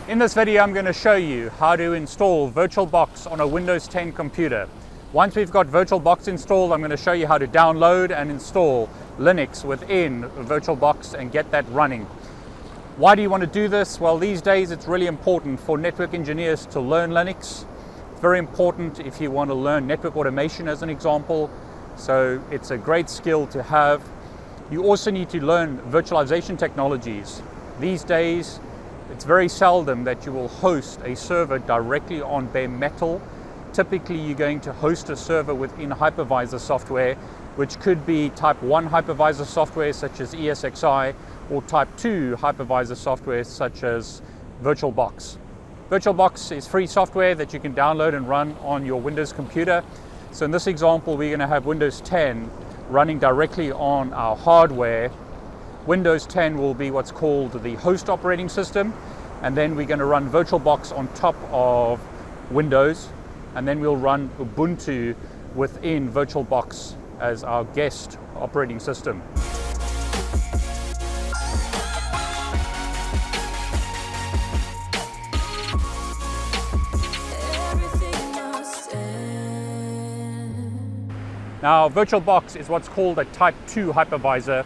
In this video, I'm going to show you how to install VirtualBox on a Windows 10 computer. Once we've got VirtualBox installed, I'm going to show you how to download and install Linux within VirtualBox and get that running. Why do you want to do this? Well, these days it's really important for network engineers to learn Linux. It's very important if you want to learn network automation as an example. So it's a great skill to have. You also need to learn virtualization technologies. These days, it's very seldom that you will host a server directly on bare metal. Typically, you're going to host a server within Hypervisor software, which could be type 1 Hypervisor software such as ESXi, or type 2 Hypervisor software such as VirtualBox. VirtualBox is free software that you can download and run on your Windows computer. So in this example, we're going to have Windows 10 running directly on our hardware. Windows 10 will be what's called the host operating system, and then we're going to run VirtualBox on top of Windows, and then we'll run Ubuntu within VirtualBox as our guest operating system. Now, VirtualBox is what's called a type 2 hypervisor.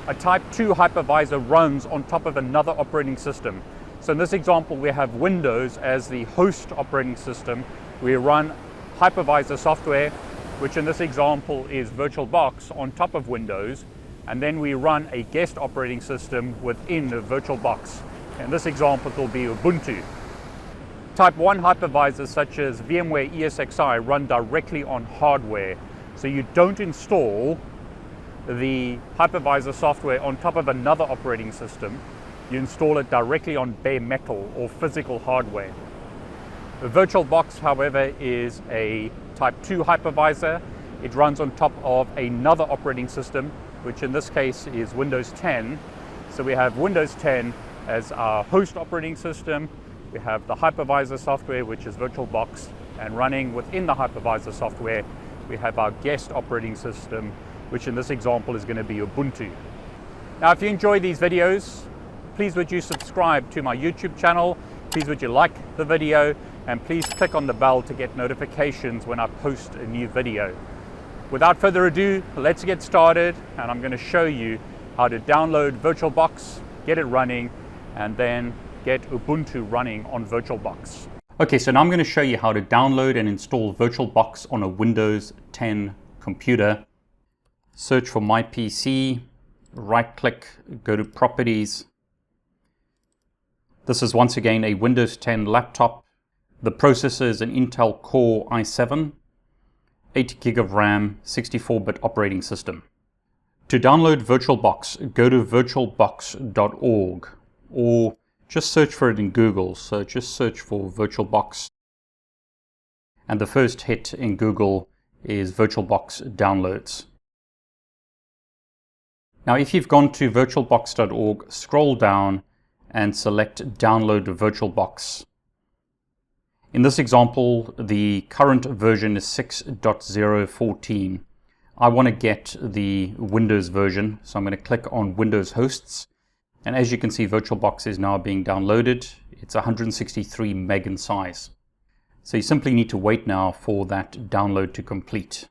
A type 2 hypervisor runs on top of another operating system. So in this example, we have Windows as the host operating system. We run hypervisor software, which in this example is VirtualBox on top of Windows. And then we run a guest operating system within the VirtualBox. In this example, it will be Ubuntu. Type 1 hypervisors such as VMware ESXi run directly on hardware. So you don't install the hypervisor software on top of another operating system. You install it directly on bare metal or physical hardware. The VirtualBox, however, is a type 2 hypervisor. It runs on top of another operating system, which in this case is Windows 10. So we have Windows 10 as our host operating system. We have the hypervisor software, which is VirtualBox, and running within the hypervisor software, we have our guest operating system, which in this example is going to be Ubuntu. Now, if you enjoy these videos, please would you subscribe to my YouTube channel, please would you like the video, and please click on the bell to get notifications when I post a new video. Without further ado, let's get started, and I'm going to show you how to download VirtualBox, get it running, and then get Ubuntu running on VirtualBox. Okay, so now I'm going to show you how to download and install VirtualBox on a Windows 10 computer. Search for My PC, right-click, go to Properties. This is once again a Windows 10 laptop. The processor is an Intel Core i7, 8 GB of RAM, 64-bit operating system. To download VirtualBox, go to virtualbox.org, or just search for it in Google. So just search for VirtualBox, and the first hit in Google is VirtualBox downloads. Now, if you've gone to virtualbox.org, scroll down and select Download VirtualBox. In this example, the current version is 6.0.14. I want to get the Windows version, so I'm going to click on Windows Hosts. And as you can see, VirtualBox is now being downloaded. It's 163 meg in size. So you simply need to wait now for that download to complete.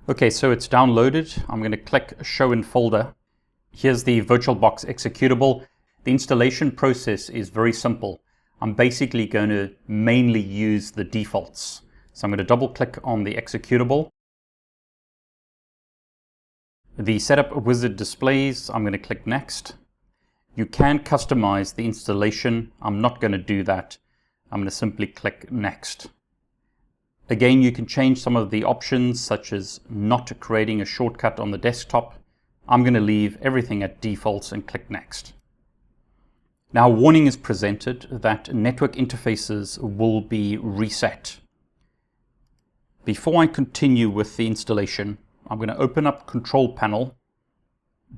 Okay, so it's downloaded. I'm going to click Show in Folder. Here's the VirtualBox executable. The installation process is very simple. I'm basically going to mainly use the defaults. So I'm going to double click on the executable. The setup wizard displays. I'm going to click Next. You can customize the installation. I'm not going to do that. I'm going to simply click Next. Again, you can change some of the options, such as not creating a shortcut on the desktop. I'm going to leave everything at defaults and click Next. Now, a warning is presented that network interfaces will be reset. Before I continue with the installation, I'm going to open up Control Panel,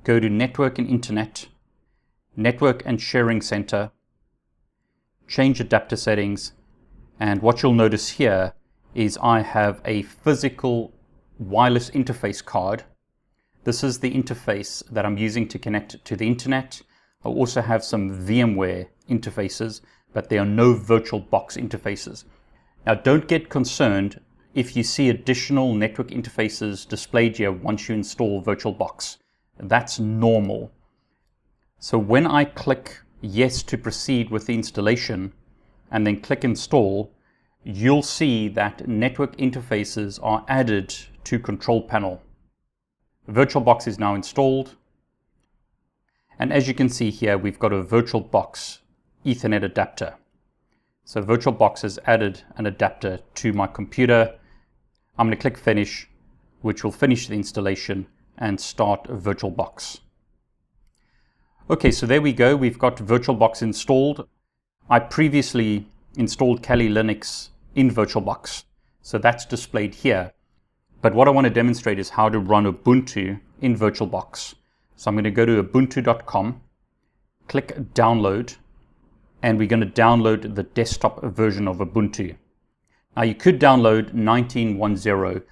go to Network and Internet, Network and Sharing Center, change adapter settings, and what you'll notice here is I have a physical wireless interface card. This is the interface that I'm using to connect to the internet. I'll also have some VMware interfaces, but there are no VirtualBox interfaces. Now, don't get concerned if you see additional network interfaces displayed here once you install VirtualBox. That's normal. So when I click yes to proceed with the installation and then click install, you'll see that network interfaces are added to control panel. VirtualBox is now installed. And as you can see here, we've got a VirtualBox Ethernet adapter. So VirtualBox has added an adapter to my computer. I'm going to click finish, which will finish the installation and start VirtualBox. Okay, so there we go. We've got VirtualBox installed. I previously installed Kali Linux in VirtualBox, so that's displayed here. But what I want to demonstrate is how to run Ubuntu in VirtualBox. So I'm going to go to ubuntu.com, click download, and we're going to download the desktop version of Ubuntu. Now you could download 19.10,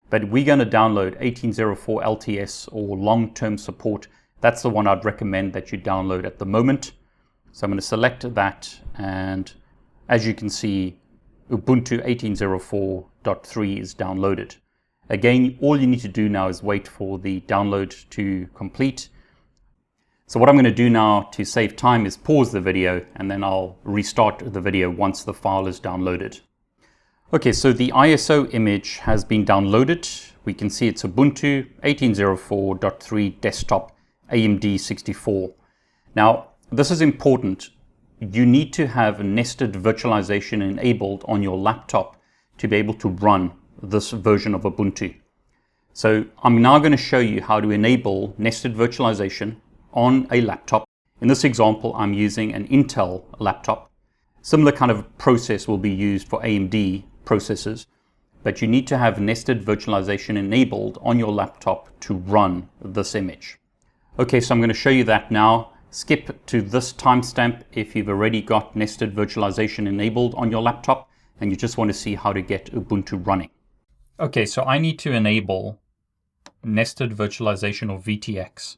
but we're going to download 18.04 LTS or long-term support. That's the one I'd recommend that you download at the moment. So I'm going to select that, and as you can see, Ubuntu 18.04.3 is downloaded. Again, all you need to do now is wait for the download to complete. So what I'm going to do now to save time is pause the video, and then I'll restart the video once the file is downloaded. Okay, so the ISO image has been downloaded. We can see it's Ubuntu 18.04.3 desktop AMD64. Now, this is important. You need to have nested virtualization enabled on your laptop to be able to run this version of Ubuntu. So I'm now going to show you how to enable nested virtualization on a laptop. In this example, I'm using an Intel laptop. Similar kind of process will be used for AMD processors, but you need to have nested virtualization enabled on your laptop to run this image. Okay, so I'm going to show you that now. Skip to this timestamp if you've already got nested virtualization enabled on your laptop and you just want to see how to get Ubuntu running. Okay, so I need to enable nested virtualization or VTX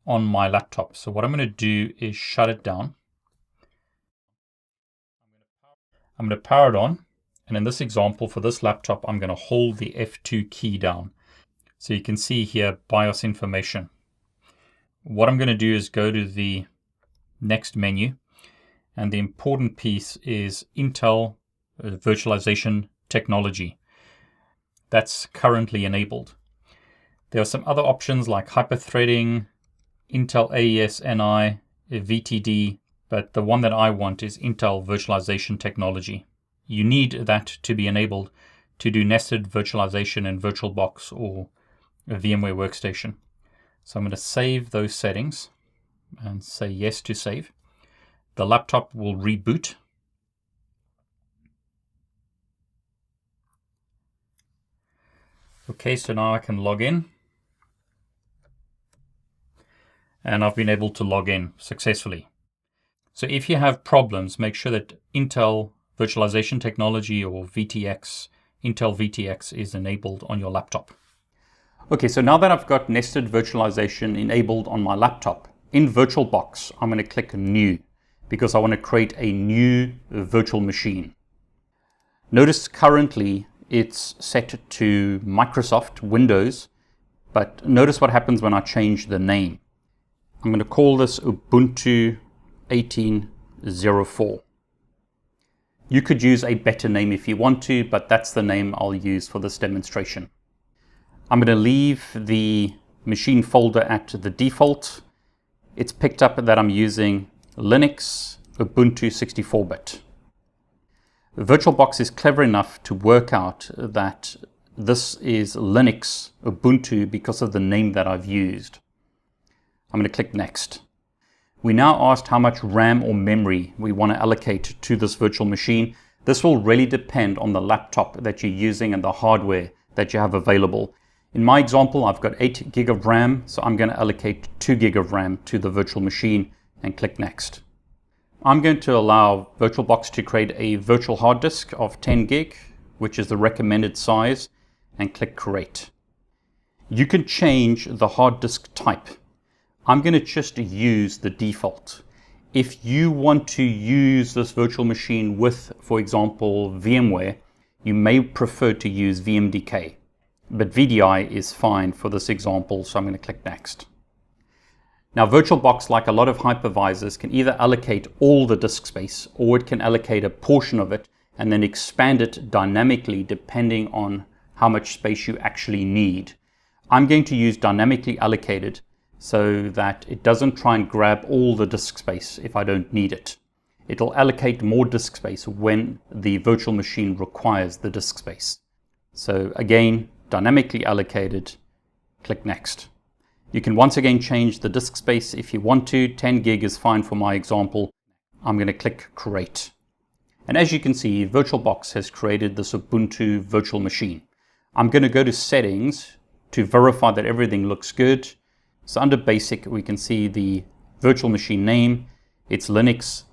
on my laptop. So what I'm going to do is shut it down. I'm going to power it on. And in this example, for this laptop, I'm going to hold the F2 key down. So you can see here BIOS information. What I'm going to do is go to the next menu. And the important piece is Intel virtualization technology. That's currently enabled. There are some other options like hyperthreading, Intel AES-NI, VTD, but the one that I want is Intel virtualization technology. You need that to be enabled to do nested virtualization in VirtualBox or a VMware Workstation. So I'm going to save those settings and say yes to save. The laptop will reboot. Okay, so now I can log in. And I've been able to log in successfully. So if you have problems, make sure that Intel virtualization technology or VTX, Intel VTX is enabled on your laptop. Okay, so now that I've got nested virtualization enabled on my laptop, in VirtualBox, I'm going to click New because I want to create a new virtual machine. Notice currently it's set to Microsoft Windows, but notice what happens when I change the name. I'm going to call this Ubuntu 18.04. You could use a better name if you want to, but that's the name I'll use for this demonstration. I'm going to leave the machine folder at the default. It's picked up that I'm using Linux, Ubuntu 64-bit. VirtualBox is clever enough to work out that this is Linux Ubuntu because of the name that I've used. I'm going to click Next. We now asked how much RAM or memory we want to allocate to this virtual machine. This will really depend on the laptop that you're using and the hardware that you have available. In my example, I've got 8 gig of RAM, so I'm going to allocate 2 gig of RAM to the virtual machine and click Next. I'm going to allow VirtualBox to create a virtual hard disk of 10 gig, which is the recommended size, and click Create. You can change the hard disk type. I'm going to just use the default. If you want to use this virtual machine with, for example, VMware, you may prefer to use VMDK, but VDI is fine for this example, so I'm going to click Next. Now, VirtualBox, like a lot of hypervisors, can either allocate all the disk space or it can allocate a portion of it and then expand it dynamically depending on how much space you actually need. I'm going to use dynamically allocated so that it doesn't try and grab all the disk space if I don't need it. It'll allocate more disk space when the virtual machine requires the disk space. So again, dynamically allocated, click Next. You can once again change the disk space if you want to. 10 gig is fine for my example. I'm going to click Create. And as you can see, VirtualBox has created this Ubuntu virtual machine. I'm going to go to Settings to verify that everything looks good. So under Basic, we can see the virtual machine name. It's Linux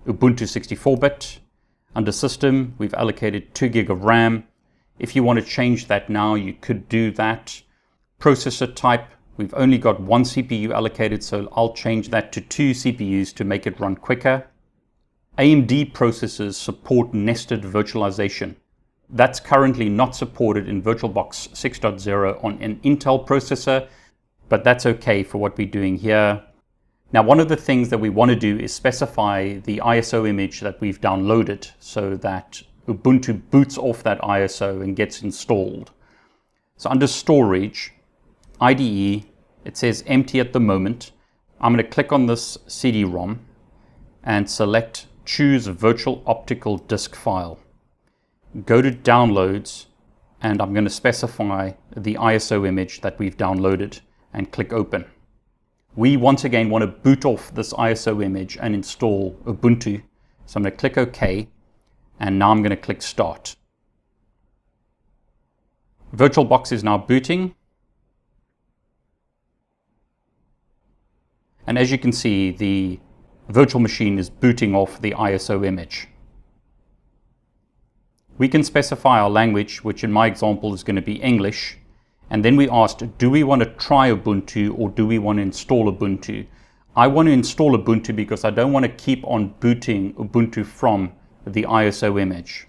Ubuntu 64-bit. Under System, we've allocated 2 gig of RAM. If you want to change that now, you could do that. Processor type, we've only got one CPU allocated, so I'll change that to 2 CPUs to make it run quicker. AMD processors support nested virtualization. That's currently not supported in VirtualBox 6.0 on an Intel processor, but that's okay for what we're doing here. Now, one of the things that we want to do is specify the ISO image that we've downloaded so that Ubuntu boots off that ISO and gets installed. So under Storage, IDE, it says empty at the moment. I'm going to click on this CD-ROM and select Choose Virtual Optical Disk File. Go to Downloads, and I'm going to specify the ISO image that we've downloaded and click Open. We once again want to boot off this ISO image and install Ubuntu. So I'm going to click OK, and now I'm going to click Start. VirtualBox is now booting. And as you can see, the virtual machine is booting off the ISO image. We can specify our language, which in my example is going to be English. And then we asked, do we want to try Ubuntu or do we want to install Ubuntu? I want to install Ubuntu because I don't want to keep on booting Ubuntu from the ISO image.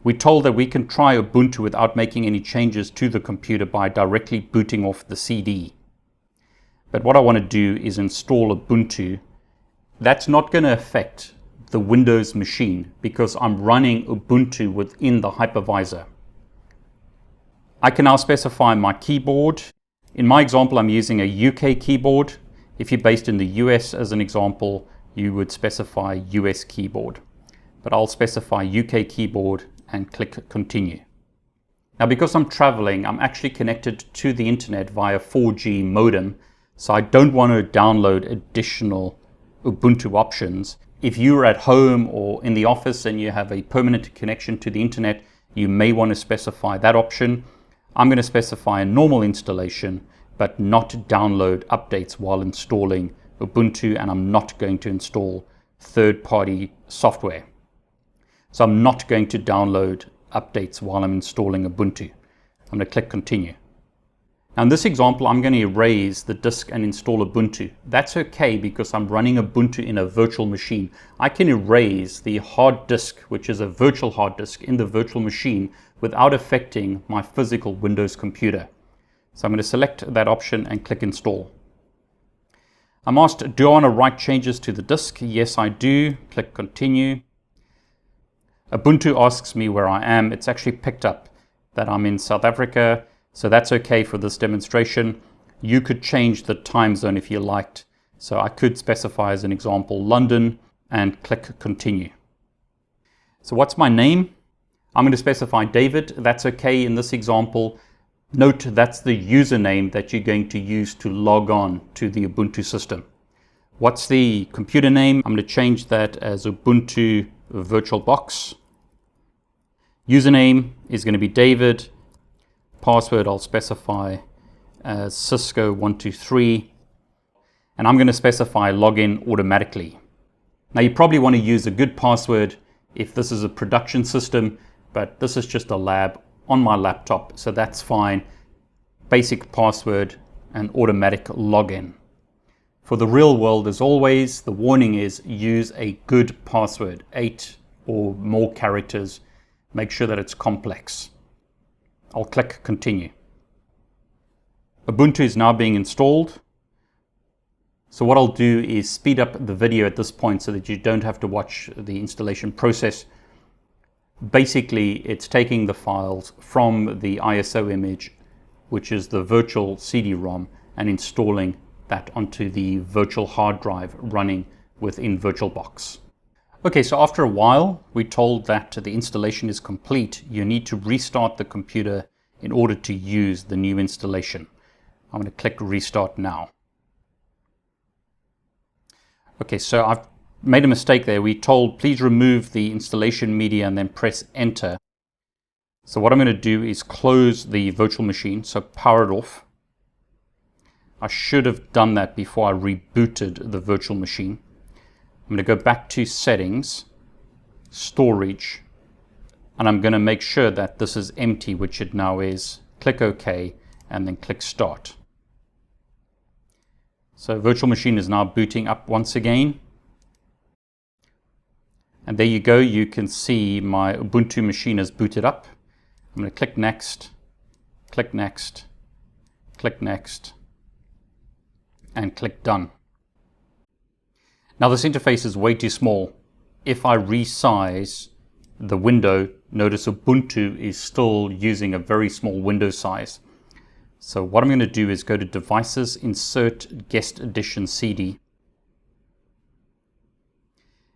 We're told that we can try Ubuntu without making any changes to the computer by directly booting off the CD. But what I want to do is install Ubuntu. That's not going to affect the Windows machine because I'm running Ubuntu within the hypervisor. I can now specify my keyboard. In my example, I'm using a UK keyboard. If you're based in the US as an example, you would specify US keyboard. But I'll specify UK keyboard and click Continue. Now, because I'm traveling, I'm actually connected to the internet via 4G modem, so I don't want to download additional Ubuntu options. If you're at home or in the office and you have a permanent connection to the internet, you may want to specify that option. I'm going to specify a normal installation, but not download updates while installing Ubuntu, and I'm not going to install third-party software. So I'm not going to download updates while I'm installing Ubuntu. I'm going to click Continue. Now in this example, I'm going to erase the disk and install Ubuntu. That's okay because I'm running Ubuntu in a virtual machine. I can erase the hard disk, which is a virtual hard disk, in the virtual machine without affecting my physical Windows computer. So I'm going to select that option and click Install. I'm asked, do I want to write changes to the disk? Yes, I do. Click Continue. Ubuntu asks me where I am. It's actually picked up that I'm in South Africa, so that's okay for this demonstration. You could change the time zone if you liked. So I could specify as an example London and click Continue. So what's my name? I'm going to specify David. That's okay in this example. Note that's the username that you're going to use to log on to the Ubuntu system. What's the computer name? I'm going to change that as Ubuntu VirtualBox. Username is going to be David. Password I'll specify as Cisco123. And I'm going to specify login automatically. Now you probably want to use a good password if this is a production system, but this is just a lab on my laptop, so that's fine. Basic password and automatic login. For the real world, as always, the warning is use a good password, 8 or more characters. Make sure that it's complex. I'll click continue. Ubuntu is now being installed. So what I'll do is speed up the video at this point so that you don't have to watch the installation process. Basically, it's taking the files from the ISO image, which is the virtual CD-ROM, and installing that onto the virtual hard drive running within VirtualBox. Okay, so after a while, we're told that the installation is complete. You need to restart the computer in order to use the new installation. I'm going to click restart now. Okay, so I've made a mistake there. We're told please remove the installation media and then press enter. So what I'm going to do is close the virtual machine, so power it off. I should have done that before I rebooted the virtual machine. I'm going to go back to settings, storage, and I'm going to make sure that this is empty, which it now is. Click OK and then click start. So virtual machine is now booting up once again. And there you go, you can see my Ubuntu machine is booted up. I'm going to click next, click next, click next, and click done. Now this interface is way too small. If I resize the window, notice Ubuntu is still using a very small window size. So what I'm going to do is go to Devices, Insert Guest Edition CD.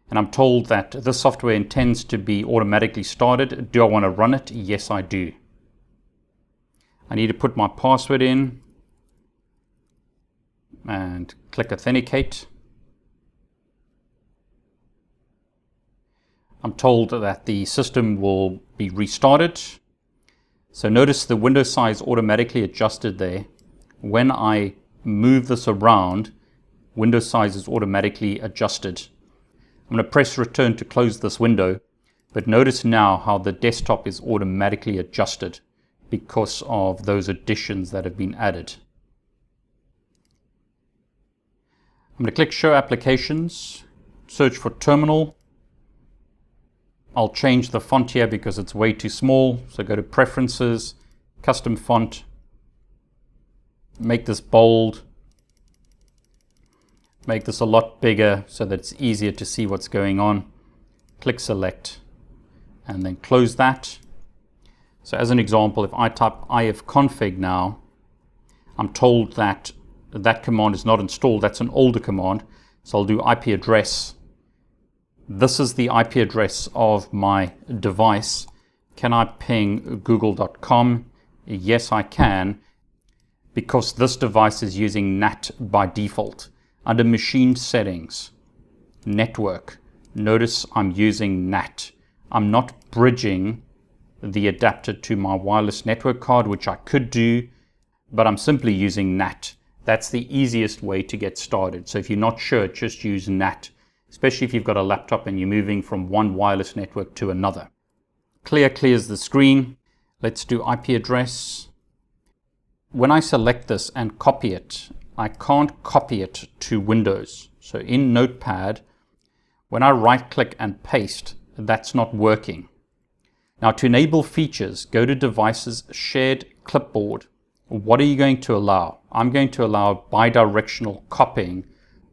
And I'm told that this software intends to be automatically started. Do I want to run it? Yes, I do. I need to put my password in and click Authenticate. I'm told that the system will be restarted. So notice the window size automatically adjusted there. When I move this around, window size is automatically adjusted. I'm going to press return to close this window, but notice now how the desktop is automatically adjusted because of those additions that have been added. I'm going to click Show Applications, search for Terminal. I'll change the font here because it's way too small. So go to Preferences, Custom Font, make this bold, make this a lot bigger so that it's easier to see what's going on. Click Select and then close that. So as an example, if I type ifconfig now, I'm told that that command is not installed. That's an older command. So I'll do IP address. This is the IP address of my device. Can I ping google.com? Yes, I can, because this device is using NAT by default. Under Machine Settings, Network, notice I'm using NAT. I'm not bridging the adapter to my wireless network card, which I could do, but I'm simply using NAT. That's the easiest way to get started. So if you're not sure, just use NAT, especially if you've got a laptop and you're moving from one wireless network to another. Clears the screen. Let's do IP address. When I select this and copy it, I can't copy it to Windows. So in Notepad, when I right click and paste, that's not working. Now to enable features, go to Devices, Shared Clipboard. What are you going to allow? I'm going to allow bidirectional copying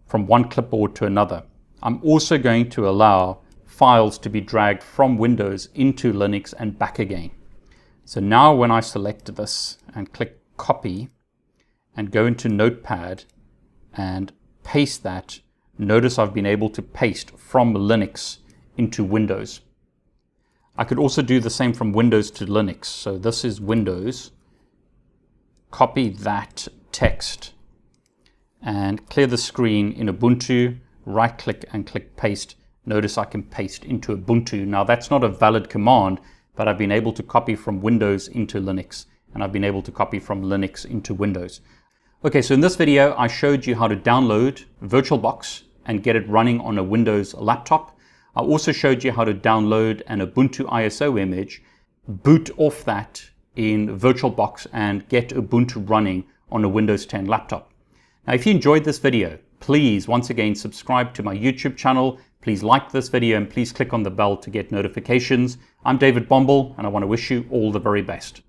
from one clipboard to another. I'm also going to allow files to be dragged from Windows into Linux and back again. So now when I select this and click copy and go into Notepad and paste that, notice I've been able to paste from Linux into Windows. I could also do the same from Windows to Linux. So this is Windows. Copy that text and clear the screen in Ubuntu, right click and click paste. Notice I can paste into Ubuntu. Now that's not a valid command, but I've been able to copy from Windows into Linux, and I've been able to copy from Linux into Windows. Okay, so in this video I showed you how to download VirtualBox and get it running on a Windows laptop. I also showed you how to download an Ubuntu ISO image, boot off that in VirtualBox and get Ubuntu running on a Windows 10 laptop. Now if you enjoyed this video, please, once again, subscribe to my YouTube channel. Please like this video and please click on the bell to get notifications. I'm David Bombal and I want to wish you all the very best.